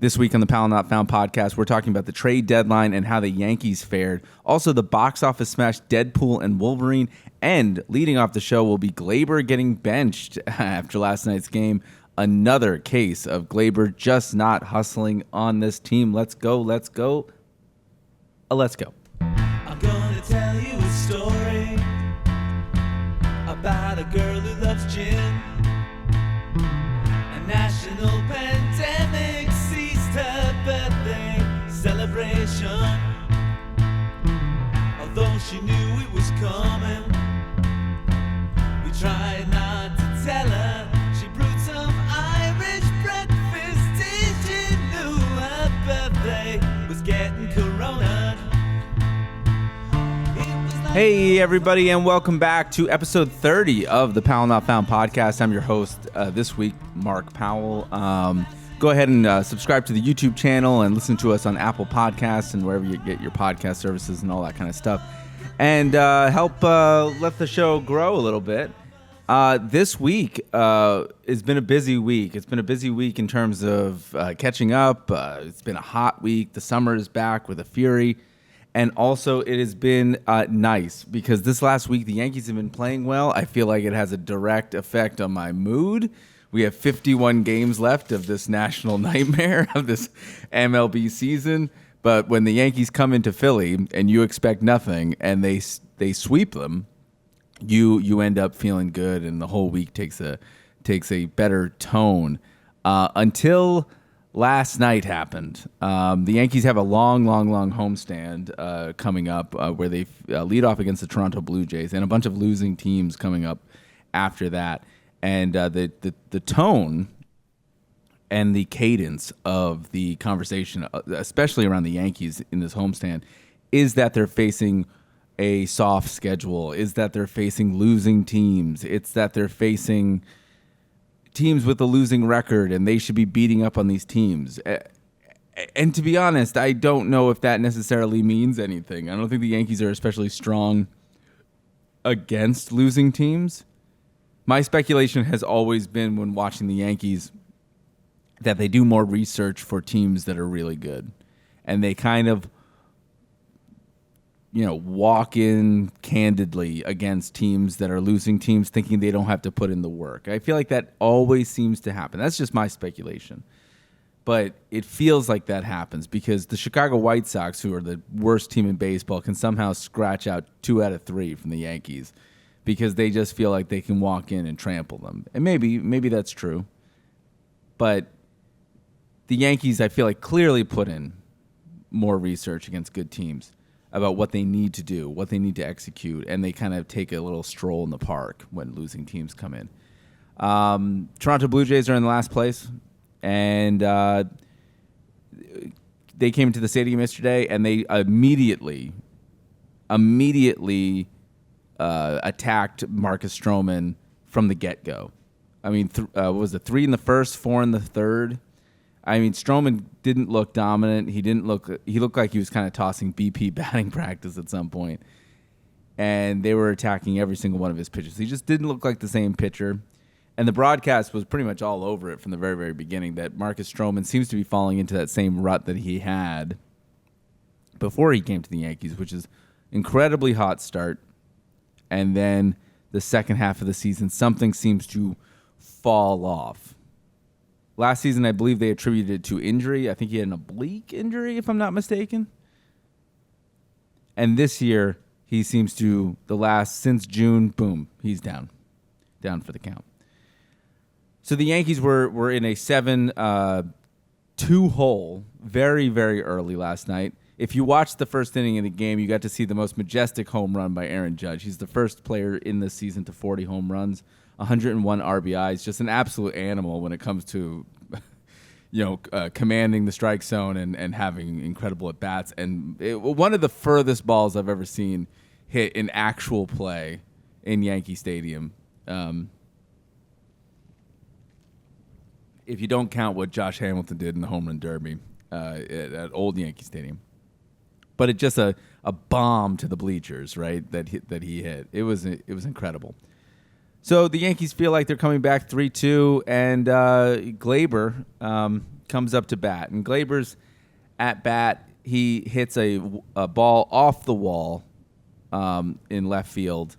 This week on the Powell Not Found podcast, we're talking about the trade deadline and how the Yankees fared. Also, the box office smash Deadpool and Wolverine. And leading off the show will be Gleyber getting benched after last night's game. Another case of Gleyber just not hustling on this team. Let's go. Let's go. Let's go. I'm gonna tell you a story about a girl who loves gin. A national pandemic seized her birthday celebration. Although she knew it was coming, we tried not to tell her. She brewed some Irish breakfast. Did she knew her birthday was getting corona? Hey, everybody, and welcome back to episode 30 of the Powell Not Found podcast. I'm your host this week, Mark Powell. Go ahead and subscribe to the YouTube channel and listen to us on Apple Podcasts and wherever you get your podcast services and all that kind of stuff. And help let the show grow a little bit. This week has been a busy week. It's been a busy week in terms of catching up. It's been a hot week. The summer is back with a fury. And also, it has been nice because this last week, the Yankees have been playing well. I feel like it has a direct effect on my mood. We have 51 games left of this national nightmare of this MLB season. But when the Yankees come into Philly and you expect nothing and they sweep them, you end up feeling good, and the whole week takes a better tone until last night happened. The Yankees have a long homestand coming up where they lead off against the Toronto Blue Jays and a bunch of losing teams coming up after that. And the tone and the cadence of the conversation, especially around the Yankees in this homestand, is that they're facing a soft schedule, is that they're facing losing teams, it's that they're facing teams with a losing record, and they should be beating up on these teams. And to be honest, I don't know if that necessarily means anything. I don't think the Yankees are especially strong against losing teams. My speculation has always been when watching the Yankees that they do more research for teams that are really good. And they kind of, walk in candidly against teams that are losing teams, thinking they don't have to put in the work. I feel like that always seems to happen. That's just my speculation. But it feels like that happens because the Chicago White Sox, who are the worst team in baseball, can somehow scratch out 2 out of 3 from the Yankees because they just feel like they can walk in and trample them. And maybe that's true. But the Yankees, I feel like, clearly put in more research against good teams about what they need to do, what they need to execute, and they kind of take a little stroll in the park when losing teams come in. Toronto Blue Jays are in the last place, and they came to the stadium yesterday, and they immediately attacked Marcus Stroman from the get-go. I mean, what was it, 3 in the first, 4 in the third? I mean, Stroman didn't look dominant. He looked like he was kind of tossing BP batting practice at some point. And they were attacking every single one of his pitches. He just didn't look like the same pitcher. And the broadcast was pretty much all over it from the very, very beginning that Marcus Stroman seems to be falling into that same rut that he had before he came to the Yankees, which is incredibly hot start. And then the second half of the season, something seems to fall off. Last season, I believe they attributed it to injury. I think he had an oblique injury, if I'm not mistaken. And this year, he seems to, since June, boom, he's down for the count. So the Yankees were in a 7-2 hole very, very early last night. If you watched the first inning of the game, you got to see the most majestic home run by Aaron Judge. He's the first player in this season to 40 home runs. 101 RBIs, just an absolute animal when it comes to, commanding the strike zone and having incredible at-bats. And one of the furthest balls I've ever seen hit in actual play in Yankee Stadium. If you don't count what Josh Hamilton did in the home run derby at old Yankee Stadium. But it's just a bomb to the bleachers, right, that he hit. It was incredible. So the Yankees feel like they're coming back 3-2, and Gleyber comes up to bat, and Gleyber's at bat. He hits a ball off the wall in left field,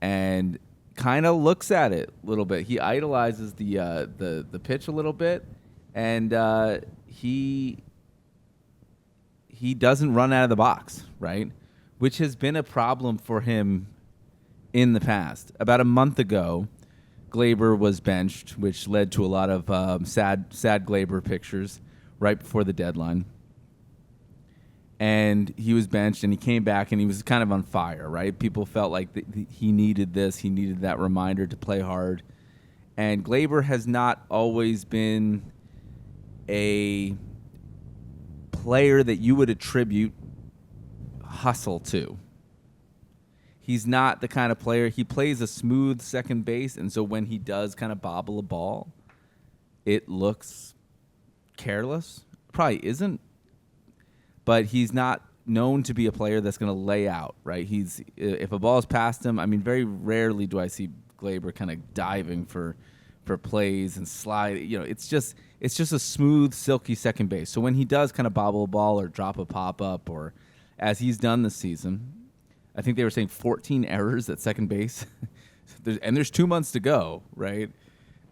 and kind of looks at it a little bit. He idolizes the pitch a little bit, and he doesn't run out of the box, right? Which has been a problem for him in the past. About a month ago, Gleyber was benched, which led to a lot of sad Gleyber pictures right before the deadline. And he was benched, and he came back, and he was kind of on fire, right? People felt like he needed this. He needed that reminder to play hard. And Gleyber has not always been a player that you would attribute hustle to. He's not the kind of player. He plays a smooth second base, and so when he does kind of bobble a ball, it looks careless. Probably isn't. But he's not known to be a player that's going to lay out, right? If a ball is past him, I mean, very rarely do I see Gleyber kind of diving for plays and slide. It's just a smooth, silky second base. So when he does kind of bobble a ball or drop a pop-up, or as he's done this season, I think they were saying 14 errors at second base. And there's 2 months to go, right?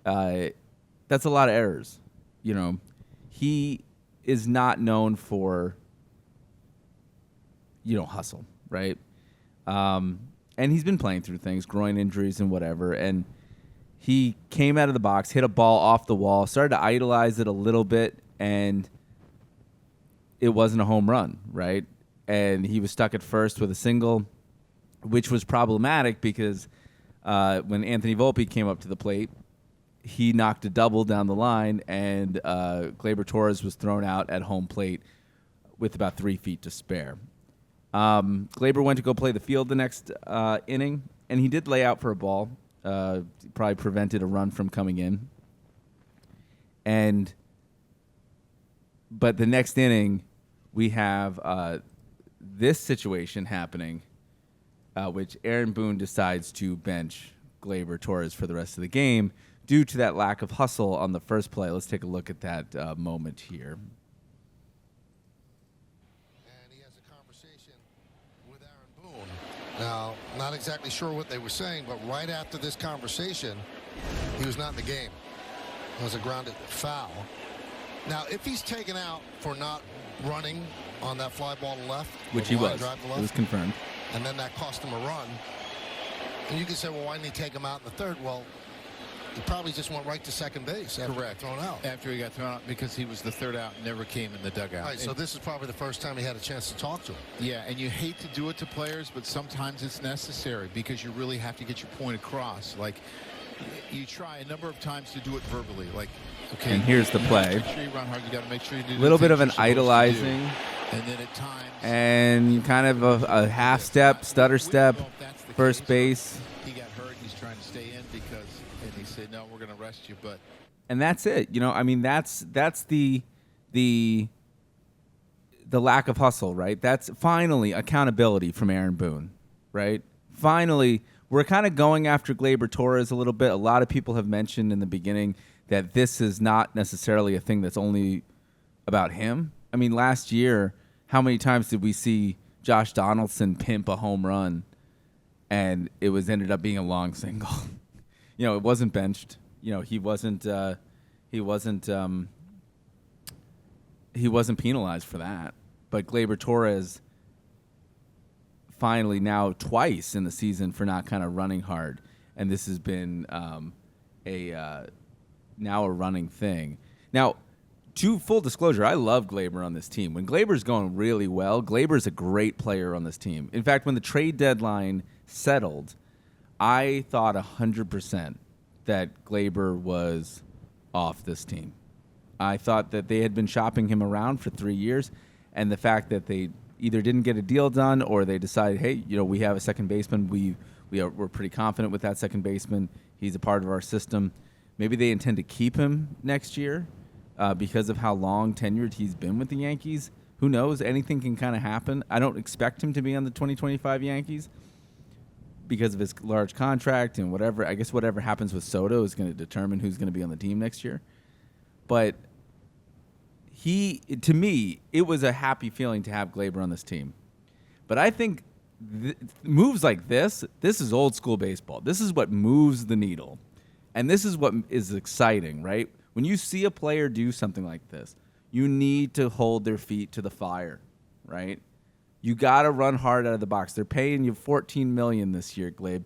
That's a lot of errors. He is not known for hustle, right? And he's been playing through things, groin injuries and whatever. And he came out of the box, hit a ball off the wall, started to idolize it a little bit, and it wasn't a home run, right? And he was stuck at first with a single, which was problematic because when Anthony Volpe came up to the plate, he knocked a double down the line, and Gleyber Torres was thrown out at home plate with about 3 feet to spare. Gleyber went to go play the field the next inning, and he did lay out for a ball. Probably prevented a run from coming in. But the next inning, we have this situation happening, which Aaron Boone decides to bench Gleyber Torres for the rest of the game due to that lack of hustle on the first play. Let's take a look at that moment here. Now, not exactly sure what they were saying, but right after this conversation, he was not in the game. It was a grounded foul. Now, if he's taken out for not running on that fly ball to left, which he was, it was confirmed, and then that cost him a run, and you can say, well, why didn't he take him out in the third? Well, he probably just went right to second base after he got thrown out. After he got thrown out, because he was the third out and never came in the dugout. Right, so this is probably the first time he had a chance to talk to him. Yeah, and you hate to do it to players, but sometimes it's necessary because you really have to get your point across. Like, you try a number of times to do it verbally. Like, okay, and here's the play. Make sure you run hard. You got to make sure you do. A little bit of an idolizing, and then at times, and kind of a half step, stutter step, first base. He got hurt. He's trying to stay in because, and he said, "No, we're going to rest you." But and that's it. I mean, that's the lack of hustle, right? That's finally accountability from Aaron Boone, right? Finally, we're kind of going after Gleyber Torres a little bit. A lot of people have mentioned in the beginning that this is not necessarily a thing that's only about him. I mean, last year, how many times did we see Josh Donaldson pimp a home run, and it ended up being a long single? It wasn't benched. He wasn't penalized for that. But Gleyber Torres finally now twice in the season for not kind of running hard, and this has been now a running thing. Now, to full disclosure, I love Gleyber on this team. When Gleyber's going really well, Gleyber's a great player on this team. In fact, when the trade deadline settled, I thought 100% that Gleyber was off this team. I thought that they had been shopping him around for 3 years, and the fact that they either didn't get a deal done or they decided, hey, we have a second baseman. We're pretty confident with that second baseman. He's a part of our system. Maybe they intend to keep him next year because of how long tenured he's been with the Yankees. Who knows? Anything can kind of happen. I don't expect him to be on the 2025 Yankees because of his large contract and whatever. I guess whatever happens with Soto is going to determine who's going to be on the team next year. But to me, it was a happy feeling to have Gleyber on this team. But I think moves like this is old school baseball. This is what moves the needle. And this is what is exciting, right? When you see a player do something like this, you need to hold their feet to the fire, right? You got to run hard out of the box. They're paying you $14 million this year, Gleyber.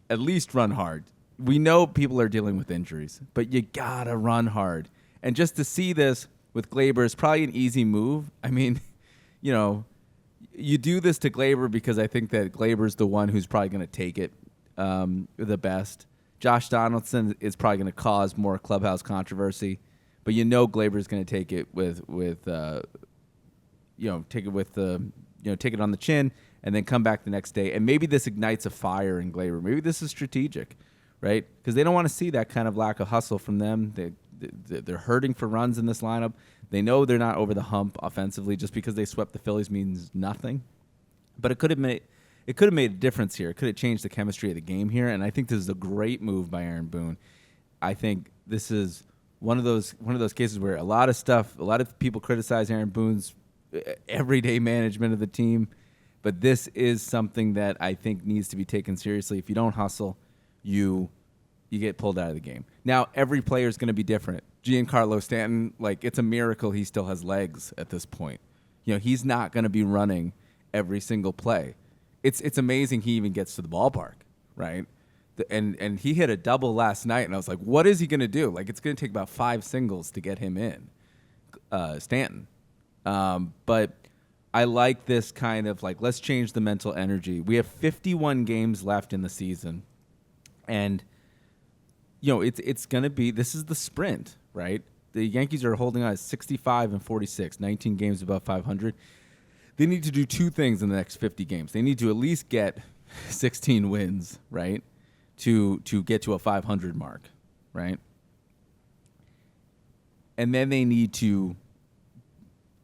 At least run hard. We know people are dealing with injuries, but you got to run hard. And just to see this with Gleyber is probably an easy move. I mean, you know, you do this to Gleyber because I think that Gleyber's the one who's probably going to take it the best. Josh Donaldson is probably going to cause more clubhouse controversy, but you know Gleyber's going to take it take it on the chin and then come back the next day. And maybe this ignites a fire in Gleyber. Maybe this is strategic, right? Because they don't want to see that kind of lack of hustle from them. They're hurting for runs in this lineup. They know they're not over the hump offensively. Just because they swept the Phillies means nothing. But it could have made a difference here. It could have changed the chemistry of the game here. And I think this is a great move by Aaron Boone. I think this is one of those cases where a lot of people criticize Aaron Boone's everyday management of the team. But this is something that I think needs to be taken seriously. If you don't hustle, you get pulled out of the game. Now, every player is going to be different. Giancarlo Stanton, it's a miracle he still has legs at this point. You know, he's not going to be running every single play. It's amazing he even gets to the ballpark, right? And he hit a double last night, and I was like, what is he going to do? It's going to take about 5 singles to get him in, Stanton. But I like this kind of let's change the mental energy. We have 51 games left in the season, and you know it's going to be, this is the sprint, right? The Yankees are holding on at 65-46, 19 games above 500. They need to do 2 things in the next 50 games. They need to at least get 16 wins, right, to get to a 500 mark, right? And then they need to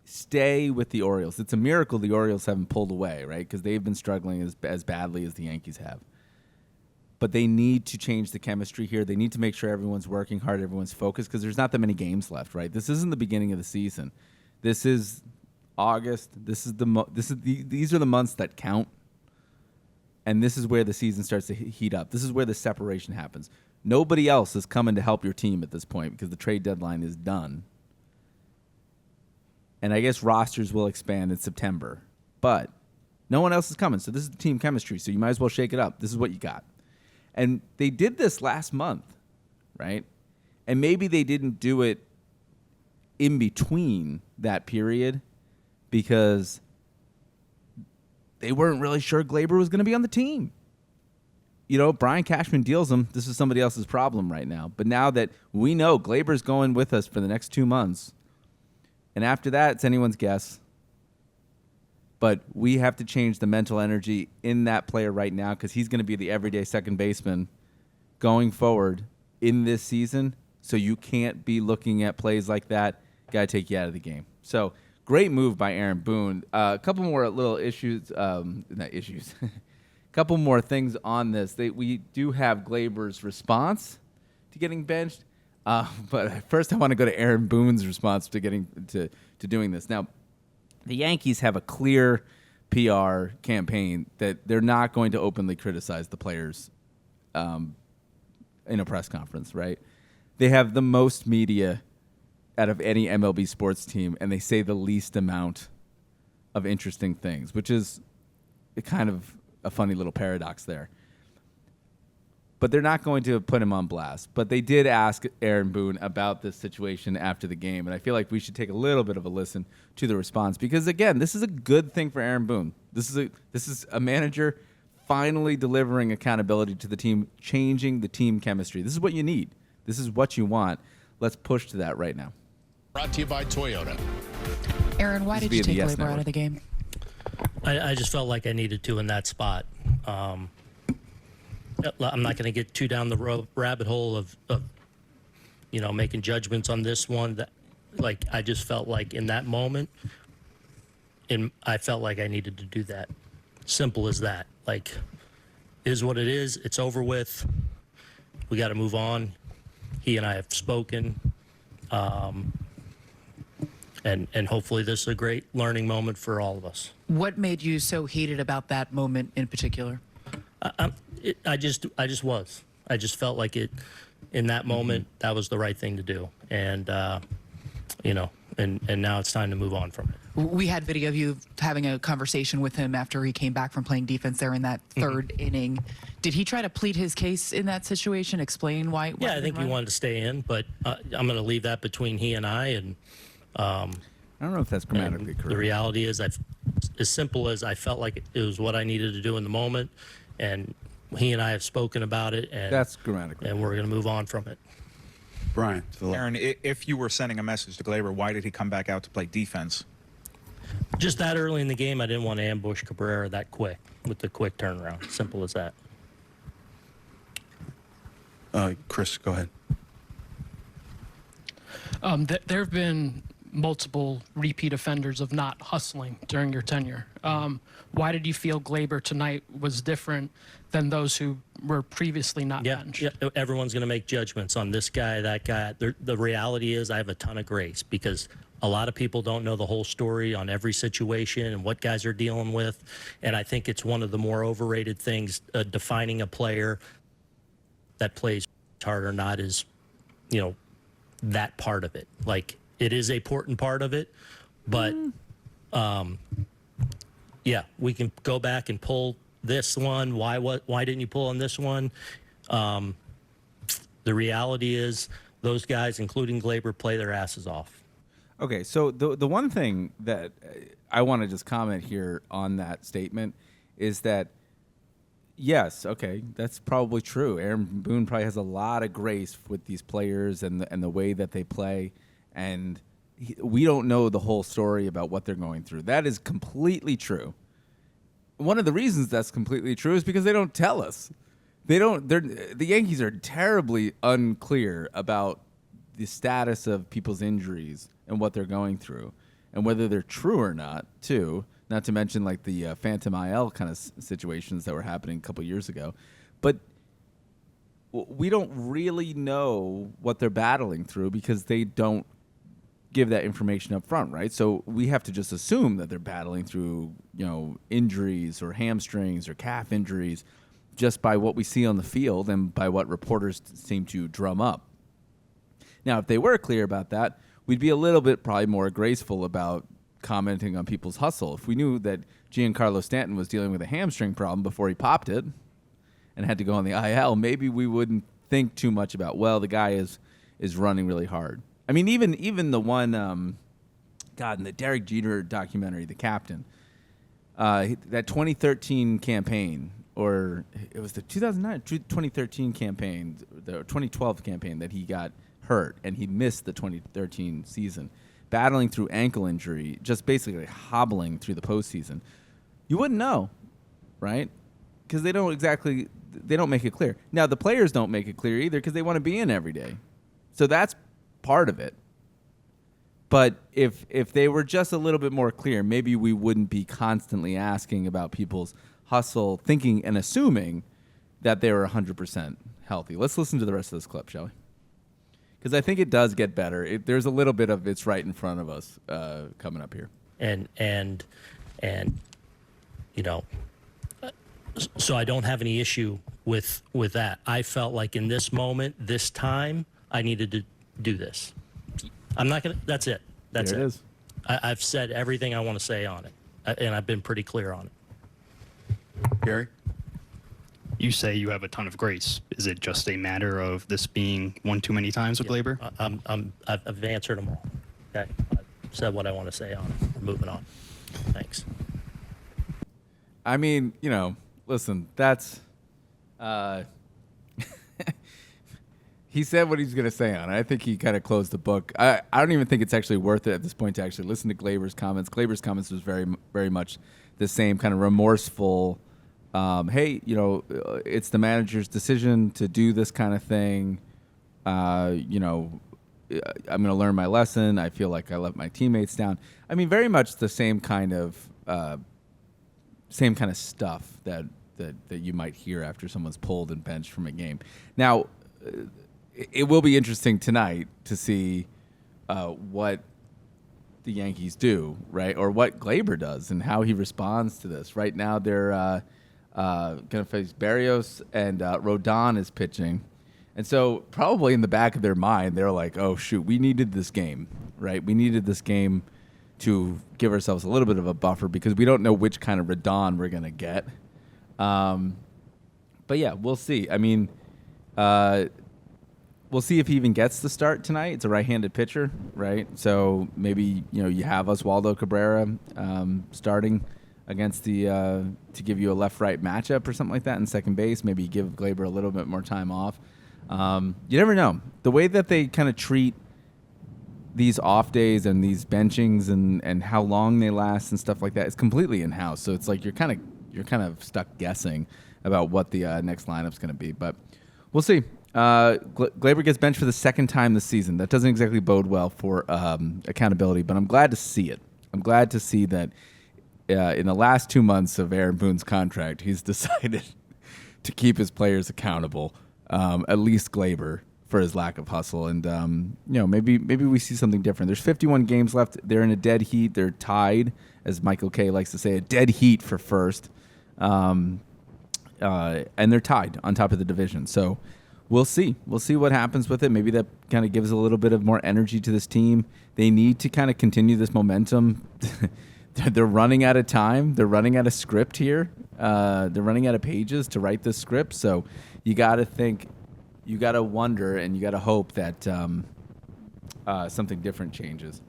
stay with the Orioles. It's a miracle the Orioles haven't pulled away, right? Because they've been struggling as badly as the Yankees have. But they need to change the chemistry here. They need to make sure everyone's working hard, everyone's focused, because there's not that many games left, right? This isn't the beginning of the season. This is August. These are the months that count. And this is where the season starts to heat up. This is where the separation happens. Nobody else is coming to help your team at this point because the trade deadline is done. And I guess rosters will expand in September. But no one else is coming. So this is the team chemistry. So you might as well shake it up. This is what you got. And they did this last month, right? And maybe they didn't do it in between that period because they weren't really sure Gleyber was going to be on the team. You know, Brian Cashman deals him. This is somebody else's problem right now. But now that we know Gleyber's going with us for the next 2 months, and after that, it's anyone's guess. But we have to change the mental energy in that player right now because he's going to be the everyday second baseman going forward in this season. So you can't be looking at plays like that. Got to take you out of the game. So great move by Aaron Boone. A couple more little issues. Not issues. Couple more things on this. We do have Gleyber's response to getting benched. But first I want to go to Aaron Boone's response to getting to doing this. Now, the Yankees have a clear PR campaign that they're not going to openly criticize the players in a press conference, right? They have the most media out of any MLB sports team, and they say the least amount of interesting things, which is kind of a funny little paradox there. But they're not going to put him on blast. But they did ask Aaron Boone about this situation after the game, and I feel like we should take a little bit of a listen to the response because, again, this is a good thing for Aaron Boone. This is a manager finally delivering accountability to the team, changing the team chemistry. This is what you need. This is what you want. Let's push to that right now. Brought to you by Toyota. Aaron, why did you take Gleyber out of the game? I just felt like I needed to in that spot. I'm not going to get too down the rabbit hole of making judgments on this one. I just felt like in that moment, I felt like I needed to do that. Simple as that. Is what it is. It's over with. We got to move on. He and I have spoken. and hopefully this is a great learning moment for all of us. What made you so heated about that moment in particular? I just was. I just felt like it in that moment. That was the right thing to do, and and now it's time to move on from it. We had video of you having a conversation with him after he came back from playing defense there in that third inning. Did he try to plead his case in that situation? Explain why? Yeah, I think he wanted to stay in, but I'm going to leave that between he and I. And I don't know if that's grammatically correct. The reality is, as simple as I felt like it was what I needed to do in the moment, and he and I have spoken about it, and that's grammatically, and we're going to move on from it. Brian, Aaron, if you were sending a message to Gleyber, why did he come back out to play defense? Just that early in the game, I didn't want to ambush Cabrera that quick with the quick turnaround. Simple as that. Chris, go ahead. There have been multiple repeat offenders of not hustling during your tenure. Why did you feel Gleyber tonight was different than those who were previously not benched? Yeah, everyone's going to make judgments on this guy, that guy. The reality is I have a ton of grace because a lot of people don't know the whole story on every situation and what guys are dealing with. And I think it's one of the more overrated things, defining a player that plays hard or not is, that part of it. Like, it is a important part of it, but yeah, we can go back and pull this one. Why didn't you pull on this one? The reality is those guys, including Gleyber, play their asses off. Okay, so the one thing that I want to just comment here on that statement is that, yes, okay, that's probably true. Aaron Boone probably has a lot of grace with these players and the way that they play, and we don't know the whole story about what they're going through. That is completely true. One of the reasons that's completely true is because they don't tell us. The Yankees are terribly unclear about the status of people's injuries and what they're going through and whether they're true or not, too. Not to mention like the Phantom IL kind of situations that were happening a couple years ago. But we don't really know what they're battling through because they don't give that information up front, right? So we have to just assume that they're battling through, injuries or hamstrings or calf injuries just by what we see on the field and by what reporters seem to drum up. Now, if they were clear about that, we'd be a little bit probably more graceful about commenting on people's hustle. If we knew that Giancarlo Stanton was dealing with a hamstring problem before he popped it and had to go on the IL, maybe we wouldn't think too much about, well, the guy is running really hard. I mean, even the one, in the Derek Jeter documentary, The Captain, that 2013 campaign, or it was the 2013 campaign, the 2012 campaign that he got hurt and he missed the 2013 season, battling through ankle injury, just basically hobbling through the postseason. You wouldn't know, right? Because they don't make it clear. Now, the players don't make it clear either because they want to be in every day. So that's part of it. But if they were just a little bit more clear, maybe we wouldn't be constantly asking about people's hustle, thinking and assuming that they were 100% healthy. Let's listen to the rest of this clip, shall we? Because I think it does get better. There's a little bit of it's right in front of us coming up here. And so I don't have any issue with that. I felt like in this moment, this time, I needed to do this. I'm not going to, that's it. That's there it. It is. I've said everything I want to say on it, and I've been pretty clear on it. Gary? You say you have a ton of grace. Is it just a matter of this being one too many times with Gleyber? I've answered them all. Okay? I've said what I want to say on it. We're moving on. Thanks. I mean, listen, that's... he said what he's going to say on it. I think he kind of closed the book. I don't even think it's actually worth it at this point to actually listen to Gleyber's comments. Gleyber's comments was very, very much the same kind of remorseful... hey, it's the manager's decision to do this kind of thing. I'm going to learn my lesson. I feel like I let my teammates down. I mean, very much the same kind of stuff that you might hear after someone's pulled and benched from a game. Now, it will be interesting tonight to see what the Yankees do, right? Or what Gleyber does and how he responds to this. Right now they're going to face Barrios and Rodon is pitching. And so probably in the back of their mind, they're like, oh, shoot, we needed this game, right? We needed this game to give ourselves a little bit of a buffer because we don't know which kind of Rodon we're going to get. But, yeah, we'll see. I mean, we'll see if he even gets the start tonight. It's a right-handed pitcher, right? So maybe, you have Oswaldo Cabrera starting against the to give you a left-right matchup or something like that in second base. Maybe give Gleyber a little bit more time off. You never know. The way that they kind of treat these off days and these benchings and how long they last and stuff like that is completely in-house. So it's like you're kind of stuck guessing about what the next lineup's going to be. But we'll see. Gleyber gets benched for the second time this season. That doesn't exactly bode well for accountability, but I'm glad to see it. I'm glad to see that in the last 2 months of Aaron Boone's contract, he's decided to keep his players accountable, at least Gleyber, for his lack of hustle. And, maybe we see something different. There's 51 games left. They're in a dead heat. They're tied, as Michael Kay likes to say, a dead heat for first. And they're tied on top of the division. So we'll see. We'll see what happens with it. Maybe that kind of gives a little bit of more energy to this team. They need to kind of continue this momentum. They're running out of time. They're running out of script here. They're running out of pages to write this script. So you got to think, you got to wonder, and you got to hope that something different changes.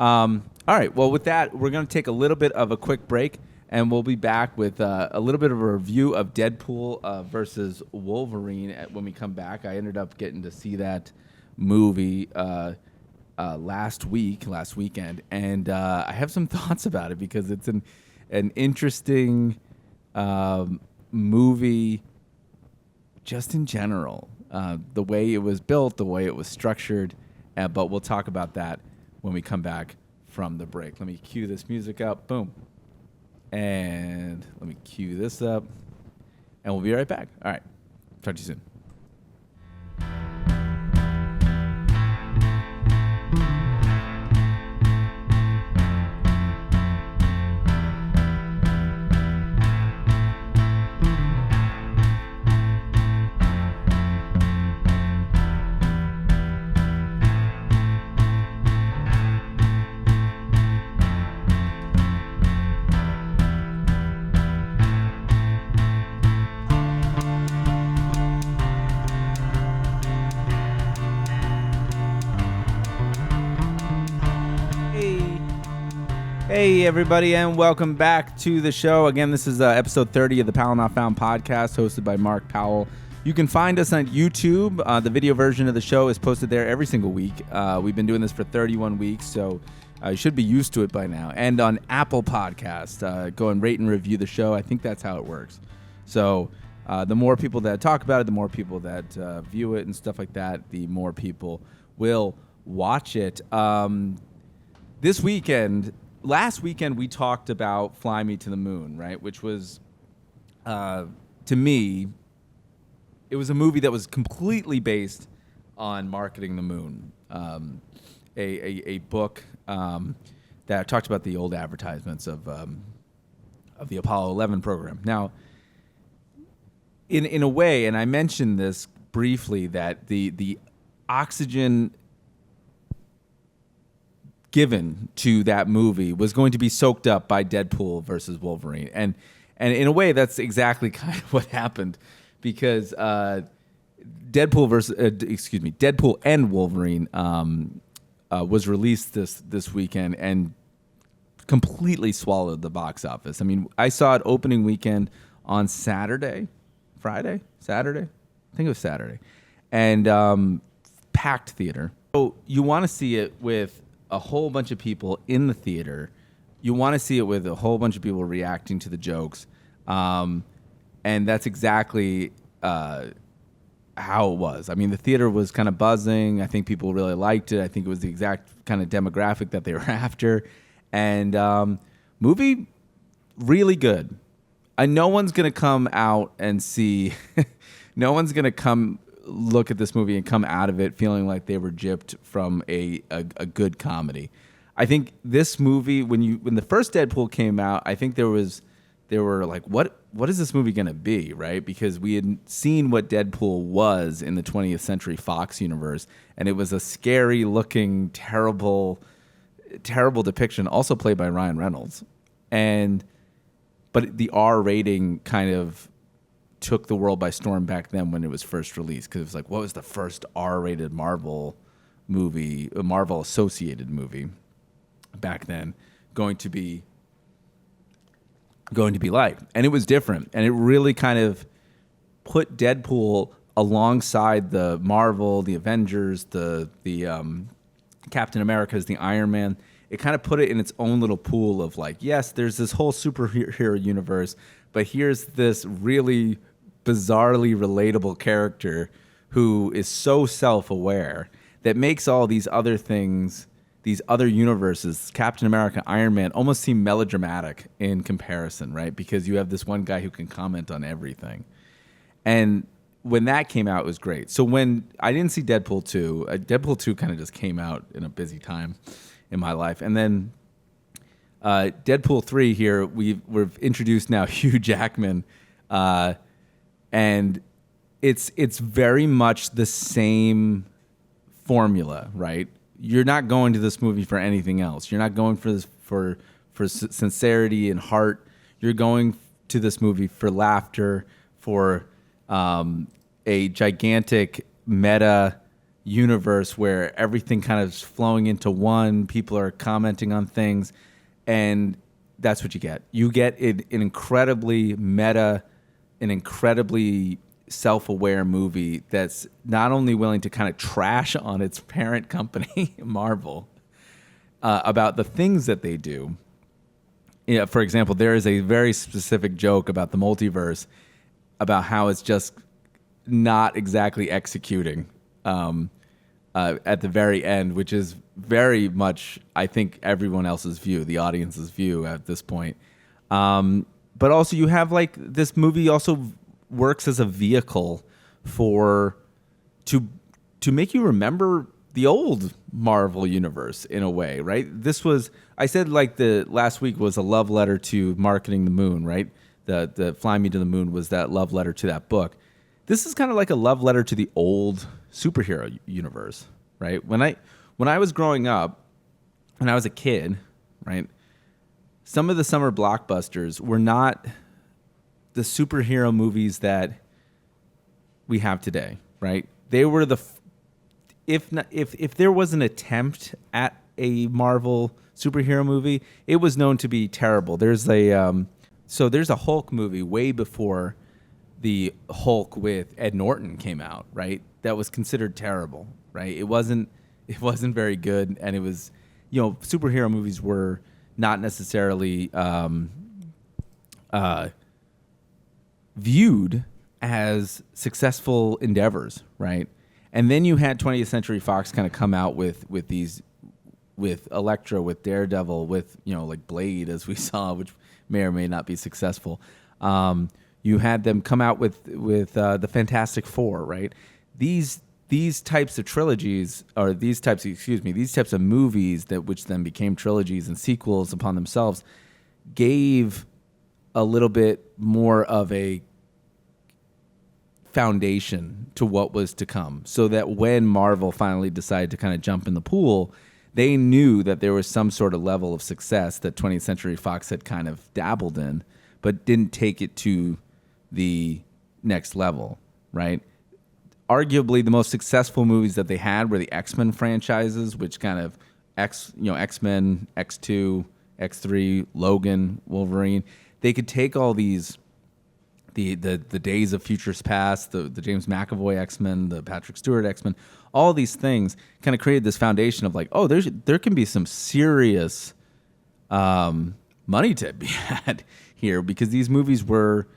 All right. Well, with that, we're going to take a little bit of a quick break, and we'll be back with a little bit of a review of Deadpool versus Wolverine when we come back. I ended up getting to see that movie last weekend, and I have some thoughts about it because it's an interesting movie just in general. The way it was built, the way it was structured, but we'll talk about that when we come back from the break. Let me cue this music up. Boom. And let me cue this up, and we'll be right back. All right. Talk to you soon. Hey, everybody, and welcome back to the show. Again, this is episode 30 of the Powell Not Found podcast, hosted by Mark Powell. You can find us on YouTube. The video version of the show is posted there every single week. We've been doing this for 31 weeks, so you should be used to it by now. And on Apple Podcasts, go and rate and review the show. I think that's how it works. So the more people that talk about it, the more people that view it and stuff like that, the more people will watch it. Last weekend, we talked about Fly Me to the Moon, right? Which was, to me, it was a movie that was completely based on marketing the moon. A book that talked about the old advertisements of the Apollo 11 program. Now, in a way, and I mentioned this briefly, that the oxygen given to that movie was going to be soaked up by Deadpool versus Wolverine. And in a way, that's exactly kind of what happened, because Deadpool and Wolverine was released this weekend and completely swallowed the box office. I mean, I saw it opening weekend on Saturday. I think it was Saturday. And packed theater. So you want to see it with a whole bunch of people in the theater. You want to see it with a whole bunch of people reacting to the jokes. And that's exactly how it was. I mean, the theater was kind of buzzing. I think people really liked it. I think it was the exact kind of demographic that they were after. And movie, really good. No one's going to come out and see, no one's going to come look at this movie and come out of it feeling like they were gypped from a good comedy. I think this movie, when the first Deadpool came out, I think they were like, what is this movie gonna be, right? Because we had seen what Deadpool was in the 20th Century Fox universe, and it was a scary looking, terrible depiction, also played by Ryan Reynolds. But the R rating kind of took the world by storm back then when it was first released, because it was like, what was the first R-rated Marvel movie, a Marvel associated movie back then going to be like? And it was different, and it really kind of put Deadpool alongside the Marvel, the Avengers, the Captain America's, the Iron Man. It kind of put it in its own little pool of like, yes, there's this whole superhero universe, but here's this really bizarrely relatable character who is so self-aware that makes all these other things, these other universes, Captain America, Iron Man, almost seem melodramatic in comparison, right? Because you have this one guy who can comment on everything. And when that came out, it was great. So when I didn't see Deadpool 2, Deadpool 2 kind of just came out in a busy time in my life. And then Deadpool 3 here, we've introduced now Hugh Jackman, and it's very much the same formula, right? You're not going to this movie for anything else. You're not going for this for sincerity and heart. You're going to this movie for laughter, for a gigantic meta universe where everything kind of is flowing into one. People are commenting on things, and that's what you get. You get an incredibly meta, an incredibly self-aware movie that's not only willing to kind of trash on its parent company, Marvel, about the things that they do. Yeah, for example, there is a very specific joke about the multiverse, about how it's just not exactly executing at the very end, which is very much, I think, everyone else's view, the audience's view at this point. But also you have like this movie also works as a vehicle to make you remember the old Marvel universe in a way, right? This was, I said like the last week was a love letter to Marketing the Moon, right? The Fly Me to the Moon was that love letter to that book. This is kind of like a love letter to the old superhero universe, right? When I was growing up, when I was a kid, right, some of the summer blockbusters were not the superhero movies that we have today, right? They were if there was an attempt at a Marvel superhero movie, it was known to be terrible. There's a Hulk movie way before the Hulk with Ed Norton came out, right? That was considered terrible, right? It wasn't very good, and it was, superhero movies were not necessarily viewed as successful endeavors, right? And then you had 20th Century Fox kind of come out with Elektra, with Daredevil, with like Blade, as we saw, which may or may not be successful. You had them come out with the Fantastic Four, right? These types of trilogies, or these types of movies which then became trilogies and sequels upon themselves, gave a little bit more of a foundation to what was to come, so that when Marvel finally decided to kind of jump in the pool, they knew that there was some sort of level of success that 20th Century Fox had kind of dabbled in, but didn't take it to the next level, right? Arguably, the most successful movies that they had were the X-Men franchises, which kind of X-Men, X2, X3, Logan, Wolverine. They could take all these, the Days of Futures Past, the James McAvoy X-Men, the Patrick Stewart X-Men, all these things kind of created this foundation of like, oh, there can be some serious money to be had here, because these movies were,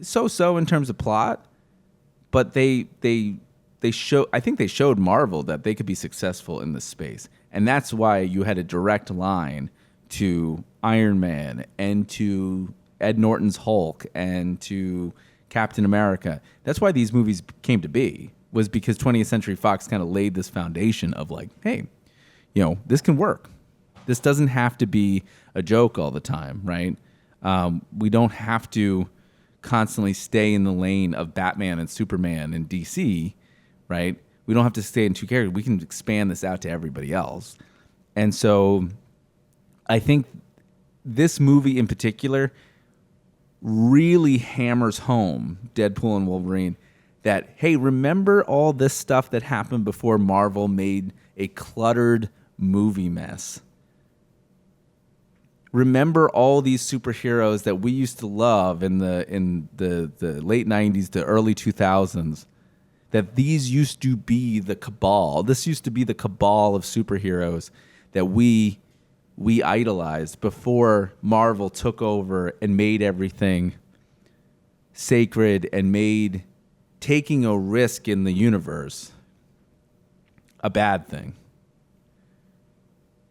so-so in terms of plot, but I think they showed Marvel that they could be successful in this space. And that's why you had a direct line to Iron Man and to Ed Norton's Hulk and to Captain America. That's why these movies came to be, was because 20th Century Fox kind of laid this foundation of like, hey, this can work. This doesn't have to be a joke all the time, right? We don't have to constantly stay in the lane of Batman and Superman and DC, right? We don't have to stay in two characters. We can expand this out to everybody else. And so I think this movie in particular really hammers home Deadpool and Wolverine that, hey, remember all this stuff that happened before Marvel made a cluttered movie mess? Remember all these superheroes that we used to love in the late 90s to early 2000s, that these used to be the cabal. This used to be the cabal of superheroes that we idolized before Marvel took over and made everything sacred and made taking a risk in the universe a bad thing.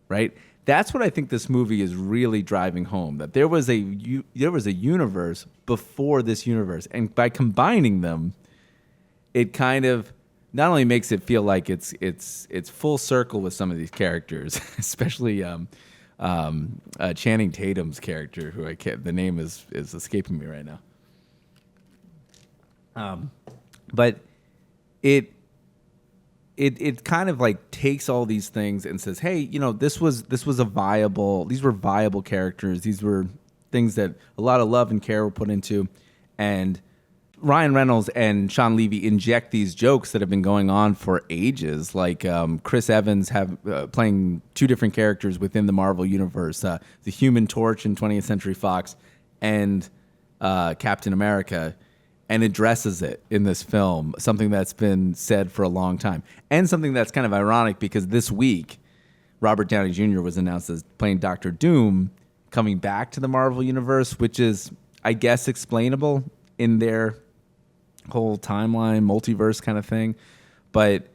Right? That's what I think this movie is really driving home, that there was a universe before this universe, and by combining them, it kind of not only makes it feel like it's full circle with some of these characters, especially Channing Tatum's character, who the name is escaping me right now. But it kind of like takes all these things and says, hey, these were viable characters. These were things that a lot of love and care were put into. And Ryan Reynolds and Sean Levy inject these jokes that have been going on for ages, like Chris Evans playing two different characters within the Marvel universe, the Human Torch in 20th Century Fox and Captain America, and addresses it in this film, something that's been said for a long time. And something that's kind of ironic because this week, Robert Downey Jr. was announced as playing Dr. Doom, coming back to the Marvel Universe, which is, I guess, explainable in their whole timeline, multiverse kind of thing. But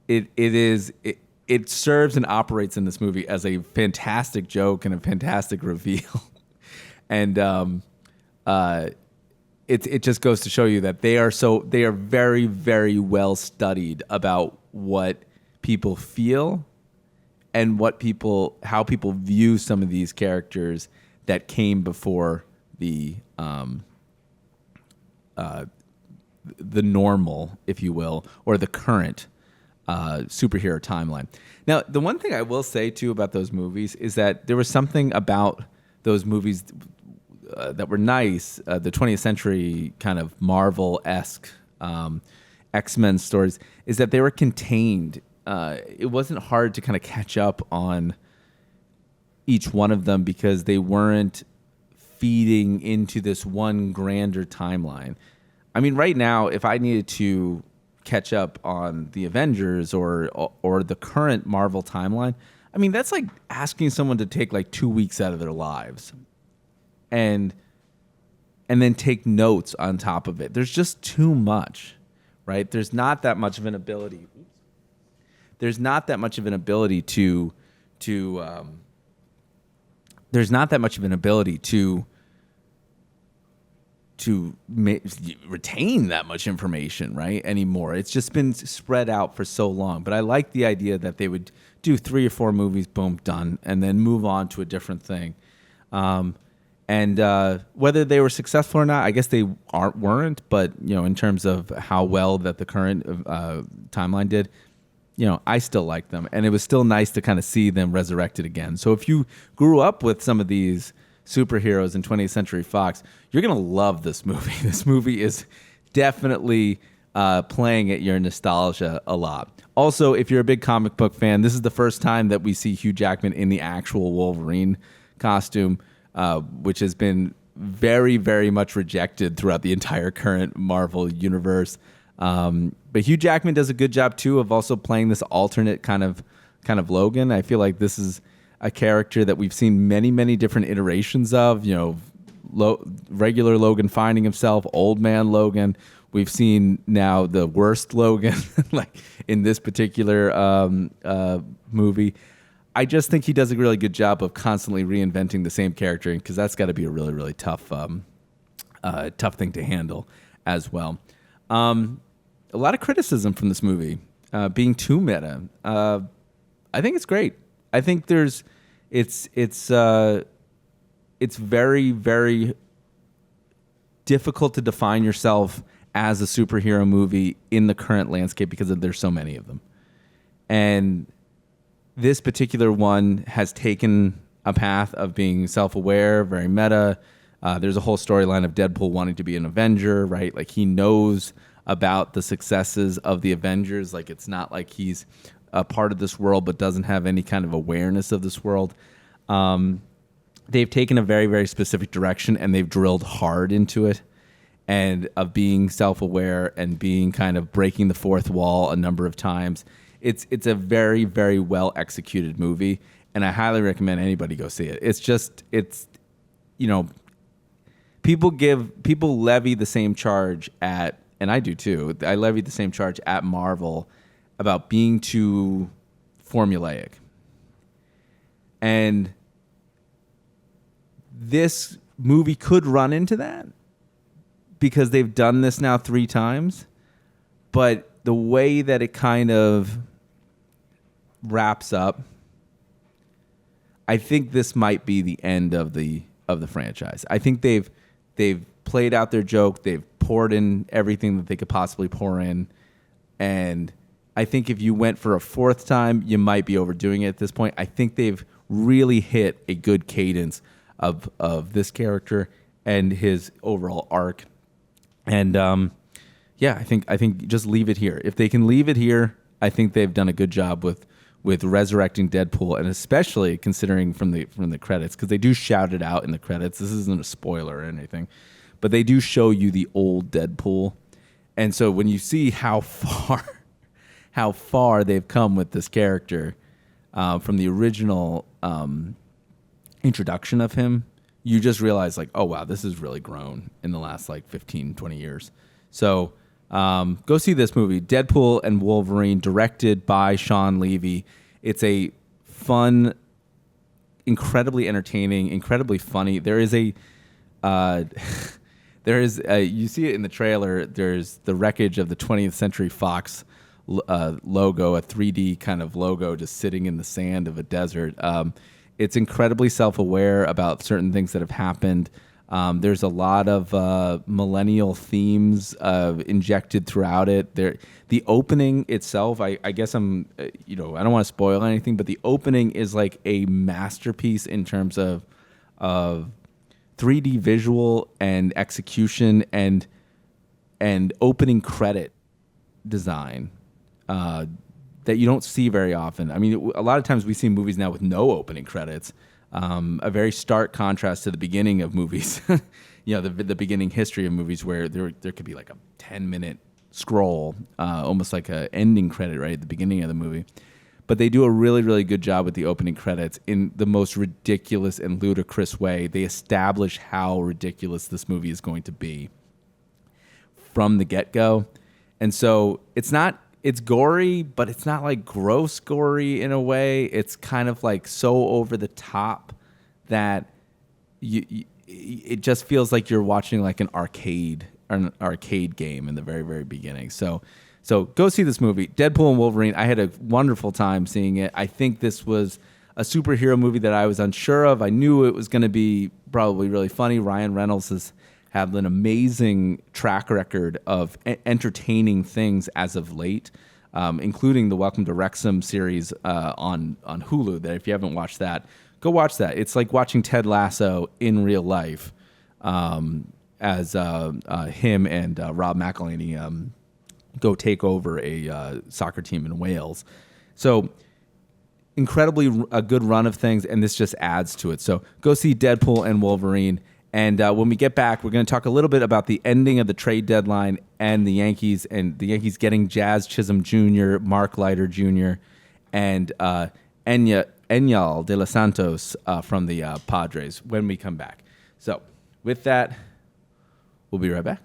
it serves and operates in this movie as a fantastic joke and a fantastic reveal. And it just goes to show you that they are very, very well studied about what people feel and how people view some of these characters that came before the normal, if you will, or the current superhero timeline. Now, the one thing I will say too about those movies is that there was something about those movies that were nice, the 20th century kind of Marvel-esque X-Men stories, is that they were contained. It wasn't hard to kind of catch up on each one of them because they weren't feeding into this one grander timeline. I mean, right now, if I needed to catch up on the Avengers or the current Marvel timeline, I mean, that's like asking someone to take like 2 weeks out of their lives and then take notes on top of it. There's just too much, right? There's not that much of an ability. There's not that much of an ability to retain that much information, right, anymore. It's just been spread out for so long. But I like the idea that they would do 3 or 4 movies, boom, done, and then move on to a different thing. And whether they were successful or not, I guess they weren't. But in terms of how well that the current timeline did, I still like them, and it was still nice to kind of see them resurrected again. So if you grew up with some of these superheroes in 20th Century Fox, you're gonna love this movie. This movie is definitely playing at your nostalgia a lot. Also, if you're a big comic book fan, this is the first time that we see Hugh Jackman in the actual Wolverine costume, which has been very, very much rejected throughout the entire current Marvel universe. But Hugh Jackman does a good job too of also playing this alternate kind of Logan. I feel like this is a character that we've seen many, many different iterations of. Regular Logan finding himself, old man Logan. We've seen now the worst Logan, like in this particular movie. I just think he does a really good job of constantly reinventing the same character, because that's got to be a really, really tough thing to handle as well. A lot of criticism from this movie being too meta. I think it's great. I think it's very, very difficult to define yourself as a superhero movie in the current landscape because there's so many of them. And this particular one has taken a path of being self-aware, very meta. There's a whole storyline of Deadpool wanting to be an Avenger, right? Like, he knows about the successes of the Avengers. Like, it's not like he's a part of this world but doesn't have any kind of awareness of this world. They've taken a very, very specific direction, and they've drilled hard into it, and of being self-aware and being kind of breaking the fourth wall a number of times. It's a very, very well executed movie, and I highly recommend anybody go see it. People levy the same charge at, and I do too. I levy the same charge at Marvel about being too formulaic. And this movie could run into that because they've done this now 3 times, but the way that it kind of wraps up, I think this might be the end of the franchise. I think they've played out their joke. They've poured in everything that they could possibly pour in, and I think if you went for a 4th time, you might be overdoing it at this point. I think they've really hit a good cadence of this character and his overall arc, and I think just leave it here. If they can leave it here, I think they've done a good job with resurrecting Deadpool, and especially considering from the credits, because they do shout it out in the credits. This isn't a spoiler or anything, but they do show you the old Deadpool, and so when you see how far they've come with this character from the original introduction of him, you just realize, like, oh wow, this has really grown in the last like 15, 20 years. So go see this movie, Deadpool and Wolverine, directed by Sean Levy. It's a fun, incredibly entertaining, incredibly funny. There is you see it in the trailer. There's the wreckage of the 20th Century Fox logo, a 3D kind of logo just sitting in the sand of a desert. It's incredibly self-aware about certain things that have happened. There's a lot of millennial themes injected throughout it. The opening itself, I guess I don't want to spoil anything, but the opening is like a masterpiece in terms of 3D visual and execution and opening credit design that you don't see very often. I mean, a lot of times we see movies now with no opening credits. A very stark contrast to the beginning of movies, the beginning history of movies, where there could be like a 10-minute scroll, almost like an ending credit right at the beginning of the movie. But they do a really, really good job with the opening credits in the most ridiculous and ludicrous way. They establish how ridiculous this movie is going to be from the get-go. And so it's gory, but it's not like gross gory in a way. It's kind of like so over the top that it just feels like you're watching like an arcade game in the very, very beginning. So go see this movie, Deadpool and Wolverine. I had a wonderful time seeing it. I think this was a superhero movie that I was unsure of. I knew it was going to be probably really funny. Ryan Reynolds has had an amazing track record of entertaining things as of late, including the Welcome to Wrexham series on Hulu. That if you haven't watched that, go watch that. It's like watching Ted Lasso in real life, as him and Rob McElhenney go take over a soccer team in Wales. So incredibly a good run of things, and this just adds to it. So go see Deadpool and Wolverine. And when we get back, we're going to talk a little bit about the ending of the trade deadline and the Yankees getting Jazz Chisholm Jr., Mark Leiter Jr., and Enyel De Los Santos from the Padres when we come back. So with that, we'll be right back.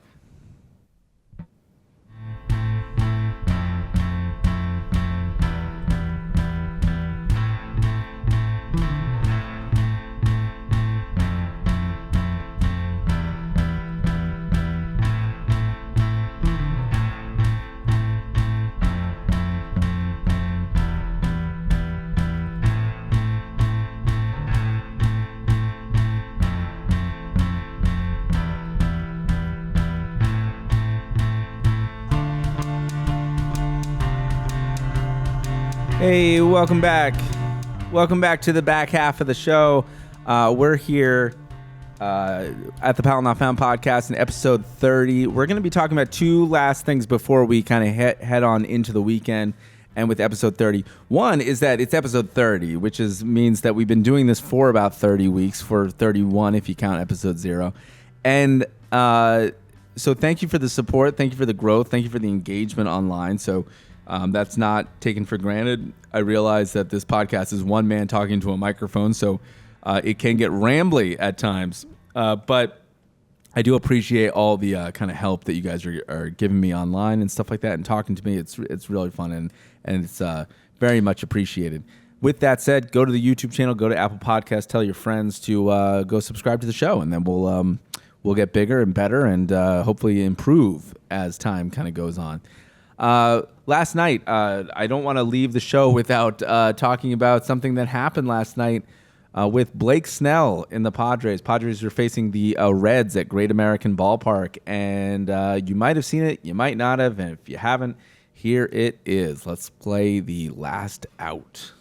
Hey, welcome back. Welcome back to the back half of the show. We're here at the Powell Not Found podcast in episode 30. We're going to be talking about two last things before we kind of head on into the weekend and with episode 30. One is that it's episode 30, which means that we've been doing this for about 30 weeks, for 31 if you count episode 0. And so thank you for the support. Thank you for the growth. Thank you for the engagement online. So that's not taken for granted. I realize that this podcast is one man talking to a microphone, so it can get rambly at times. But I do appreciate all the kind of help that you guys are giving me online and stuff like that, and talking to me. It's really fun, and it's very much appreciated. With that said, go to the YouTube channel, go to Apple Podcasts, tell your friends to go subscribe to the show, and then we'll get bigger and better and hopefully improve as time kind of goes on. Last night, I don't want to leave the show without talking about something that happened last night with Blake Snell in the Padres. Padres are facing the Reds at Great American Ballpark, and you might have seen it, you might not have, and if you haven't, here it is. Let's play the last out.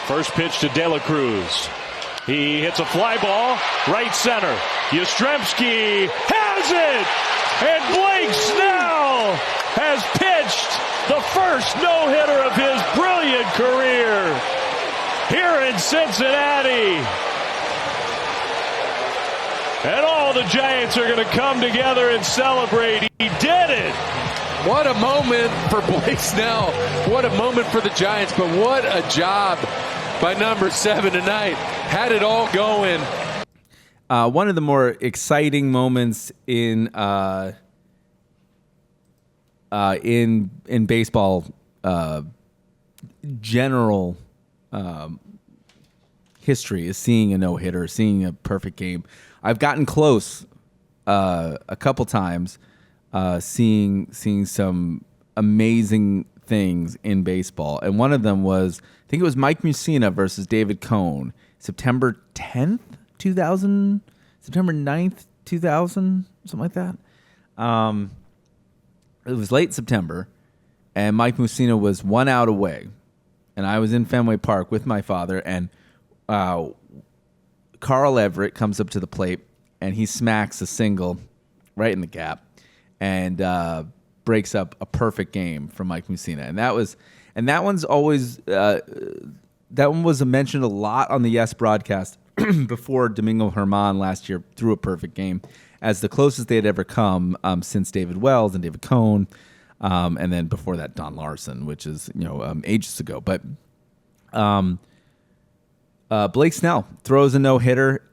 First pitch to De La Cruz. He hits a fly ball, right center. Yastrzemski has it! And Blake Snell has pitched the first no-hitter of his brilliant career here in Cincinnati. And all the Giants are going to come together and celebrate. He did it! What a moment for Blake Snell. What a moment for the Giants, but what a job by number 7 tonight. Had it all going. One of the more exciting moments in baseball general history is seeing a no-hitter, seeing a perfect game. I've gotten close a couple times, seeing some amazing things in baseball, and one of them was, I think it was Mike Mussina versus David Cone, September 10th, 2000, September 9th, 2000, something like that. It was late September, and Mike Mussina was 1 out away, and I was in Fenway Park with my father, and Carl Everett comes up to the plate, and he smacks a single right in the gap, and breaks up a perfect game for Mike Mussina, and that one's always that one was mentioned a lot on the Yes broadcast before Domingo Germán last year threw a perfect game, as the closest they had ever come since David Wells and David Cone, and then before that Don Larson, which is ages ago. But Blake Snell throws a no-hitter